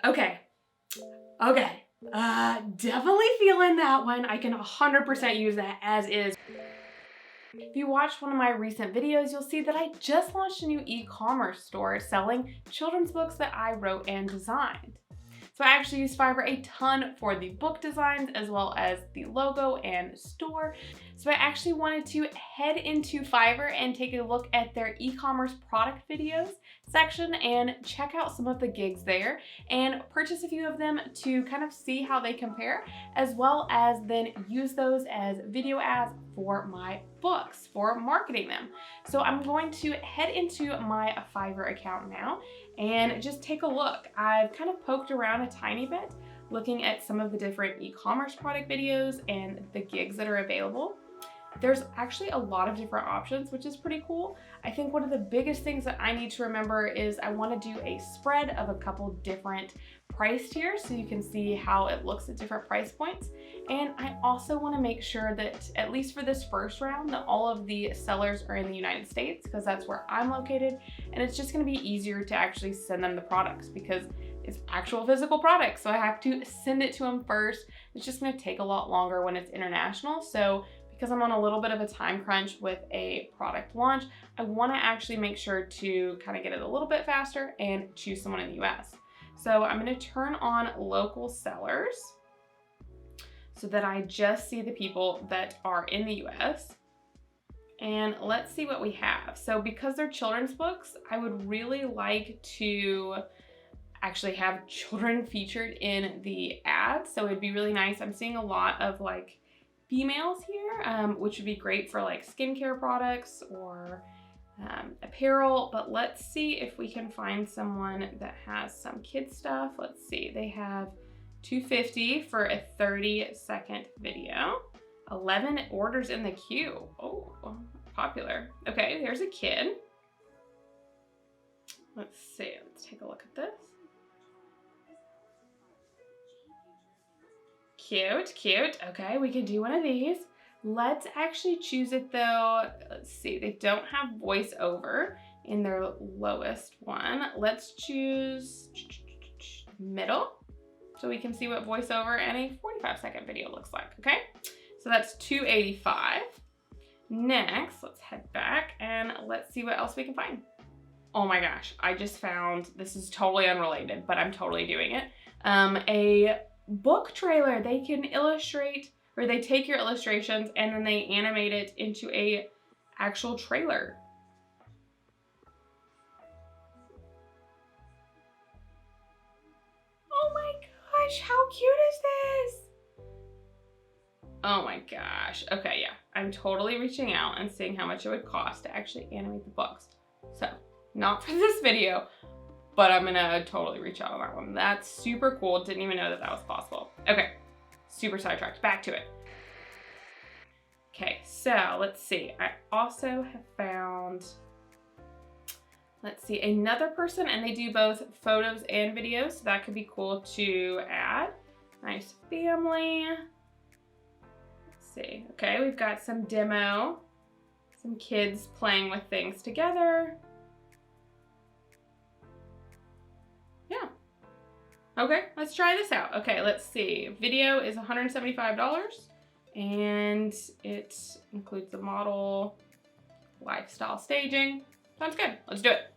Okay. Definitely feeling that one. I can 100% use that as is. If you watched one of my recent videos, you'll see that I just launched a new e-commerce store selling children's books that I wrote and designed. So I actually use Fiverr a ton for the book designs as well as the logo and store. So I actually wanted to head into Fiverr and take a look at their e-commerce product videos section and check out some of the gigs there and purchase a few of them to kind of see how they compare, as well as then use those as video ads for my books for marketing them. So I'm going to head into my Fiverr account now and just take a look. I've kind of poked around a tiny bit looking at some of the different e-commerce product videos and the gigs that are available. There's actually a lot of different options, which is pretty cool. I think one of the biggest things that I need to remember is I want to do a spread of a couple different price tiers so you can see how it looks at different price points. And I also want to make sure that, at least for this first round, that all of the sellers are in the United States, because that's where I'm located, and it's just going to be easier to actually send them the products because it's actual physical products. So I have to send it to them first. It's just going to take a lot longer when it's international. So because I'm on a little bit of a time crunch with a product launch, I want to actually make sure to kind of get it a little bit faster and choose someone in the US. So I'm going to turn on local sellers so that I just see the people that are in the US. And let's see what we have. So because they're children's books, I would really like to actually have children featured in the ads. So it'd be really nice. I'm seeing a lot of like females here, which would be great for like skincare products or apparel, but let's see if we can find someone that has some kid stuff. Let's see, they have $250 for a 30-second video. 11 orders in the queue. Oh, popular. Okay, there's a kid. Let's see, let's take a look at this. Cute, cute. Okay, we can do one of these. Let's actually choose it though. Let's see, they don't have voiceover in their lowest one. Let's choose middle so we can see what voiceover and a 45-second video looks like, okay? So that's $285. Next, let's head back and let's see what else we can find. Oh my gosh, I just found, this is totally unrelated, but I'm totally doing it. A book trailer. They can illustrate, or they take your illustrations and then they animate it into a actual trailer. Oh my gosh, how cute is this? Oh my gosh. Okay, yeah. I'm totally reaching out and seeing how much it would cost to actually animate the books. So, not for this video, but I'm gonna totally reach out on that one. That's super cool. Didn't even know that that was possible. Okay, super sidetracked. Back to it. Okay, so let's see. I also have found, let's see, another person, and they do both photos and videos, so that could be cool to add. Nice family. Let's see. Okay, we've got some demo, some kids playing with things together. Yeah. Okay, let's try this out. Okay, let's see. Video is $175 and it includes the model, lifestyle staging. Sounds good. Let's do it.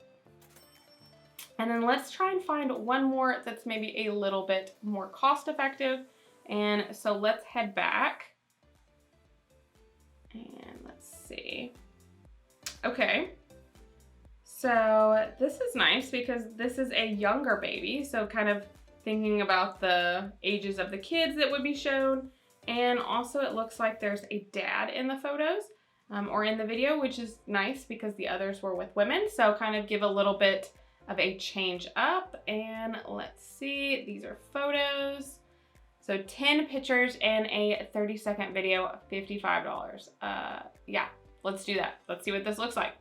And then let's try and find one more that's maybe a little bit more cost effective. And so let's head back and let's see. Okay. So this is nice because this is a younger baby. So kind of thinking about the ages of the kids that would be shown. And also it looks like there's a dad in the photos or in the video, which is nice because the others were with women. So kind of give a little bit of a change up. And let's see, these are photos. So 10 pictures and a 30-second video, $55. Yeah, let's do that. Let's see what this looks like.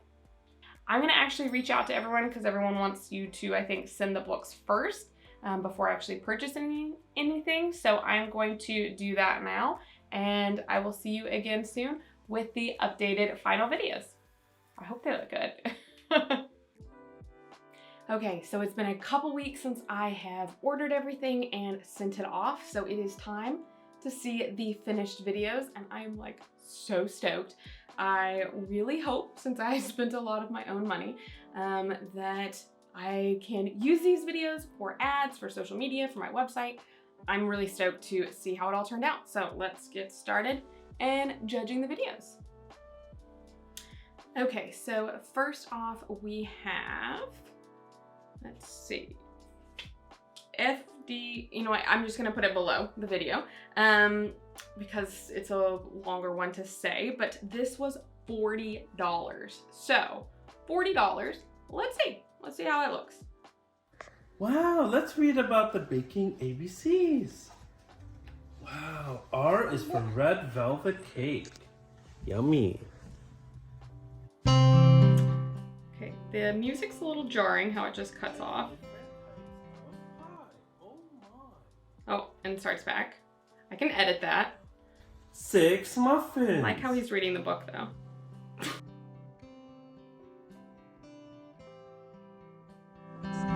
I'm gonna actually reach out to everyone because everyone wants you to, I think, send the books first before actually purchasing anything. So I'm going to do that now, and I will see you again soon with the updated final videos. I hope they look good. Okay, so it's been a couple weeks since I have ordered everything and sent it off, so it is time to see the finished videos, and I'm like so stoked. I really hope, since I spent a lot of my own money, that I can use these videos for ads, for social media, for my website. I'm really stoked to see how it all turned out. So let's get started and judging the videos. Okay, so first off we have, let's see, FD, you know what, I'm just gonna put it below the video because it's a longer one to say, but this was $40. So $40, let's see how it looks. Wow, let's read about the baking ABCs. Wow, R is for red velvet cake. Yummy. Okay, the music's a little jarring how it just cuts off. Oh, and starts back. I can edit that. 6 muffins. I like how he's reading the book though.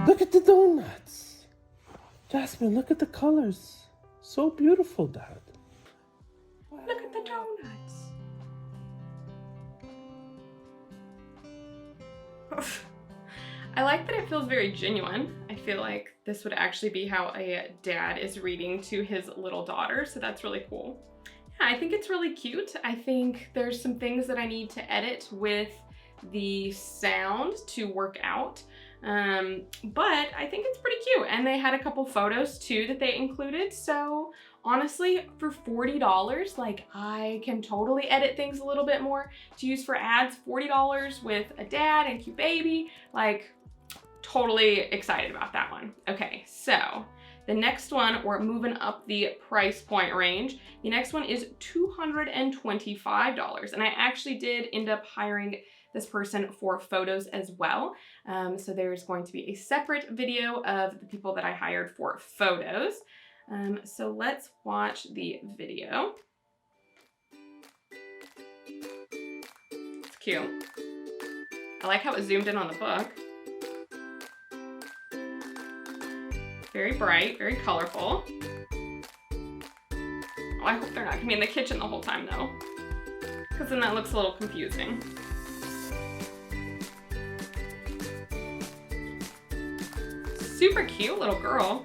Look at the donuts. Jasmine, look at the colors. So beautiful, Dad. Wow. Look at the donuts. I like that it feels very genuine. I feel like this would actually be how a dad is reading to his little daughter, so that's really cool. Yeah, I think it's really cute. I think there's some things that I need to edit with the sound to work out. But I think it's pretty cute, and they had a couple photos too that they included, so honestly for $40, like, I can totally edit things a little bit more to use for ads. $40 with a dad and cute baby, like, totally excited about that one. Okay, so the next one, we're moving up the price point range. The next one is $225, and I actually did end up hiring this person for photos as well. So there's going to be a separate video of the people that I hired for photos. So let's watch the video. It's cute. I like how it zoomed in on the book. Very bright, very colorful. Oh, I hope they're not gonna be in the kitchen the whole time though, because then that looks a little confusing. Super cute little girl.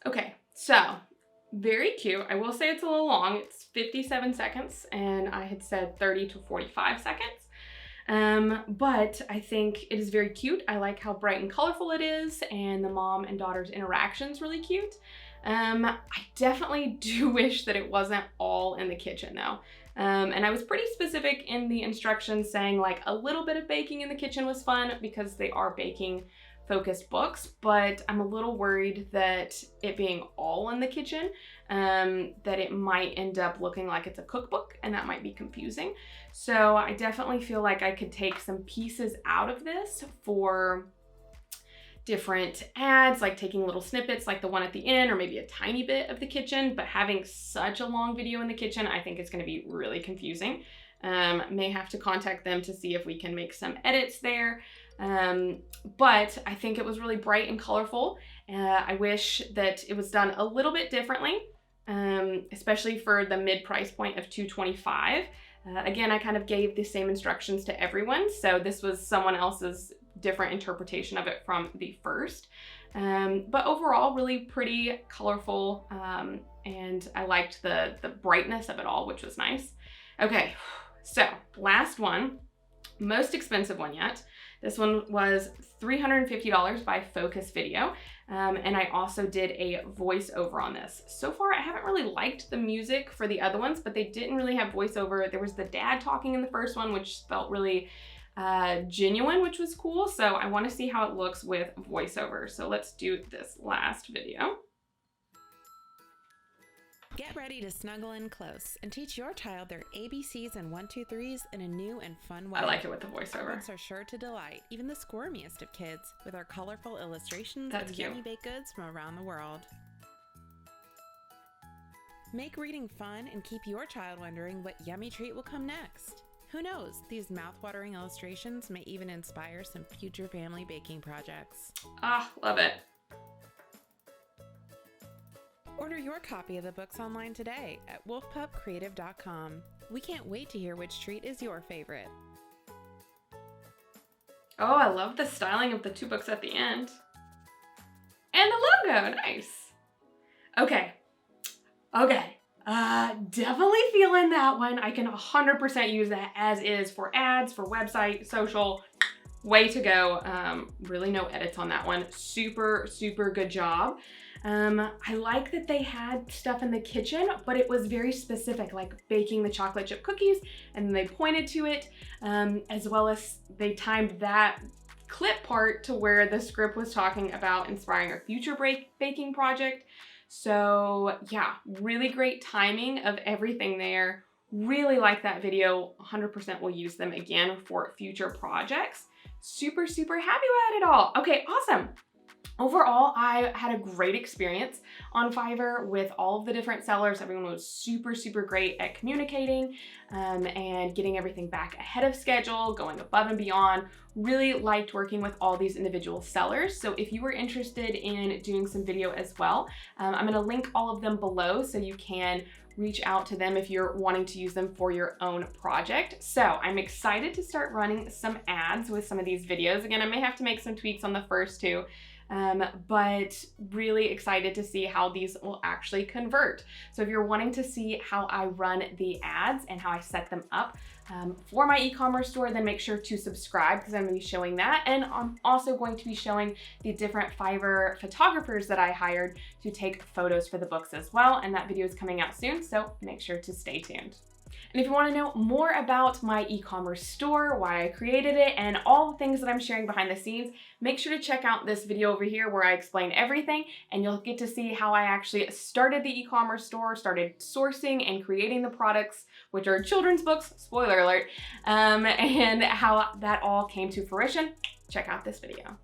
Okay, so very cute. I will say it's a little long. It's 57 seconds and I had said 30 to 45 seconds. But I think it is very cute. I like how bright and colorful it is, and the mom and daughter's interaction is really cute. I definitely do wish that it wasn't all in the kitchen though. And I was pretty specific in the instructions saying like a little bit of baking in the kitchen was fun because they are baking focused books, but I'm a little worried that it being all in the kitchen, that it might end up looking like it's a cookbook, and that might be confusing. So I definitely feel like I could take some pieces out of this for different ads, like taking little snippets like the one at the end, or maybe a tiny bit of the kitchen, but having such a long video in the kitchen, I think it's gonna be really confusing. May have to contact them to see if we can make some edits there. But I think it was really bright and colorful. I wish that it was done a little bit differently, especially for the mid price point of $225. Again, I kind of gave the same instructions to everyone, so this was someone else's different interpretation of it from the first. But overall, really pretty, colorful, and I liked the brightness of it all, which was nice. Okay, so last one, most expensive one yet. This one was $350 by Focus Video, and I also did a voiceover on this. So far, I haven't really liked the music for the other ones, but they didn't really have voiceover. There was the dad talking in the first one, which felt really genuine, which was cool. So I want to see how it looks with voiceover. So let's do this last video. Get ready to snuggle in close and teach your child their ABCs and 1, 2, 3s in a new and fun way. I like it with the voiceover. Books are sure to delight even the squirmiest of kids with our colorful illustrations That's of cute. yummy baked goods from around the world. Make reading fun and keep your child wondering what yummy treat will come next. Who knows, these mouth-watering illustrations may even inspire some future family baking projects. Ah, love it. Order your copy of the books online today at wolfpupcreative.com. We can't wait to hear which treat is your favorite. Oh, I love the styling of the 2 books at the end. And the logo, nice. Okay. Definitely feeling that one. I can 100% use that as is for ads, for website, social. Way to go. Really no edits on that one. Super, super good job. I like that they had stuff in the kitchen, but it was very specific, like baking the chocolate chip cookies, and they pointed to it, as well as they timed that clip part to where the script was talking about inspiring a future baking project. So yeah, really great timing of everything there. Really like that video. 100% will use them again for future projects. Super, super happy with it all. Okay, awesome. Overall, I had a great experience on Fiverr with all of the different sellers. Everyone was super, super great at communicating and getting everything back ahead of schedule, going above and beyond. Really liked working with all these individual sellers. So if you were interested in doing some video as well, I'm gonna link all of them below so you can reach out to them if you're wanting to use them for your own project. So I'm excited to start running some ads with some of these videos. Again, I may have to make some tweaks on the first 2. But really excited to see how these will actually convert. So if you're wanting to see how I run the ads and how I set them up for my e-commerce store, then make sure to subscribe because I'm going to be showing that. And I'm also going to be showing the different Fiverr photographers that I hired to take photos for the books as well. And that video is coming out soon, so make sure to stay tuned. And if you want to know more about my e-commerce store, why I created it, and all the things that I'm sharing behind the scenes, make sure to check out this video over here where I explain everything, and you'll get to see how I actually started the e-commerce store, started sourcing and creating the products, which are children's books, spoiler alert, and how that all came to fruition. Check out this video.